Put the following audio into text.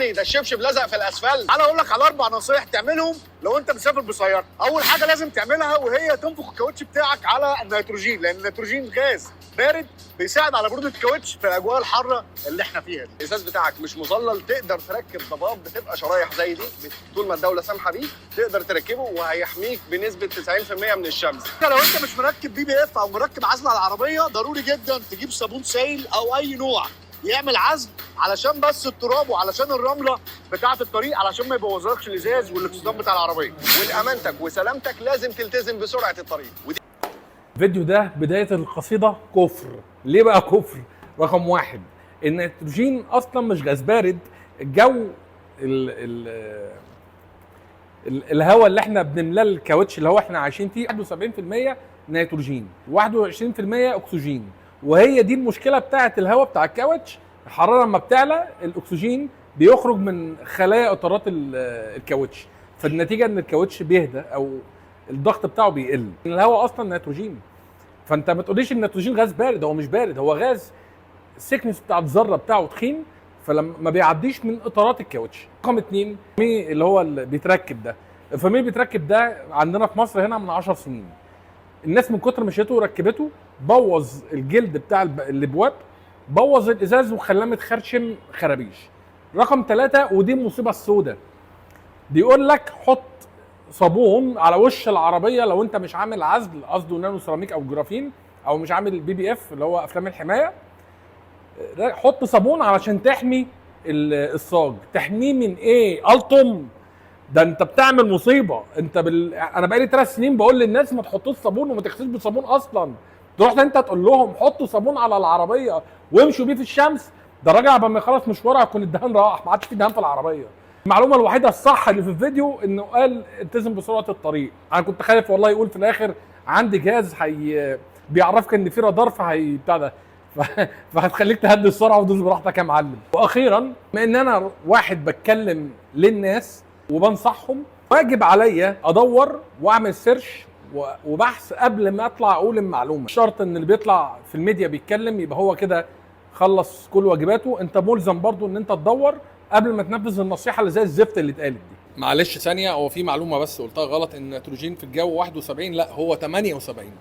ازاي؟ ده الشبشب لزق في الاسفلت. انا اقول لك على 4 نصايح تعملهم لو انت مسافر بسياره. اول حاجه لازم تعملها وهي تنفخ الكاوتش بتاعك على النيتروجين، لان النيتروجين غاز بارد بيساعد على بروده الكاوتش في الاجواء الحاره اللي احنا فيها دي. الازاز بتاعك مش مظلل، تقدر تركب ضباب بتبقى شرايح زي دي طول ما الدوله سامحه بيه، تقدر تركبه وهيحميك بنسبه 90% من الشمس. لو انت مش مركب BPF او مركب عزل على العربيه، ضروري جدا تجيب صابون سائل او اي نوع يعمل عزل علشان بس التراب وعلشان الرمله بتاعه الطريق، علشان ما يبوظلكش الازاز والاكسدام بتاع العربيه. ولامانتك وسلامتك لازم تلتزم بسرعه الطريق. الفيديو ده بدايه القصيده كفر. ليه بقى كفر؟ رقم 1، النيتروجين اصلا مش غاز بارد. الجو الهواء اللي احنا بنملاه الكاوتش اللي هو احنا عايشين فيه 71% نيتروجين و21% اكسجين، وهي دي المشكله بتاعه الهواء بتاع الكاوتش. الحراره لما بتعلى الاكسجين بيخرج من خلايا اطارات الكاوتش، فالنتيجه ان الكاوتش بيهدى او الضغط بتاعه بيقل. الهواء اصلا نيتروجين، فانت ما تقوليش النيتروجين غاز بارد. هو مش بارد، هو غاز السكنس بتاع الذره بتاعه تخين، فلما ما بيعديش من اطارات الكاوتش. رقم 2 اللي هو اللي بيتركب ده، الفاميل بيتركب ده عندنا في مصر هنا من 10 سنين. الناس من كتر مشيته وركبته بوظ الجلد بتاع الابواب، بوظ الازاز وخلاه متخرشم خرابيش. رقم 3 ودي المصيبه السوداء، بيقول لك حط صابون على وش العربيه لو انت مش عامل عزل، قصده نانو سيراميك او جرافين، او مش عامل BPF اللي هو افلام الحمايه. حط صابون علشان تحمي الصاج. تحميه من ايه؟ الطم. ده انت بتعمل مصيبه. انت انا بقالي 3 سنين بقول للناس ما تحطوش صابون وما تغسلوش بالصابون اصلا. تروح انت تقول لهم حطوا صابون على العربيه وامشوا بيه في الشمس. ده الراجل قبل ما يخلص مشواره هيكون الدهان راح، ما عادش في دهان في العربيه. المعلومه الوحيده الصح اللي في الفيديو انه قال التزم بسرعه الطريق. انا كنت خايف والله يقول في الاخر عندي جهاز بيعرفك ان في رادار بتاع ده فهتخليك تهدي السرعه وتدوس براحتك يا معلم. واخيرا، بما ان انا واحد بتكلم للناس وبنصحهم، واجب عليا ادور واعمل سيرش وبحث قبل ما اطلع اقول المعلومه. مش شرط ان اللي بيطلع في الميديا بيتكلم يبقى هو كده خلص كل واجباته. انت ملزم برضو ان انت تدور قبل ما تنفذ النصيحه اللي زي الزفت اللي اتقالت دي. معلش ثانيه، هو في معلومه بس قلتها غلط، ان النيتروجين في الجو 71، لا هو 78.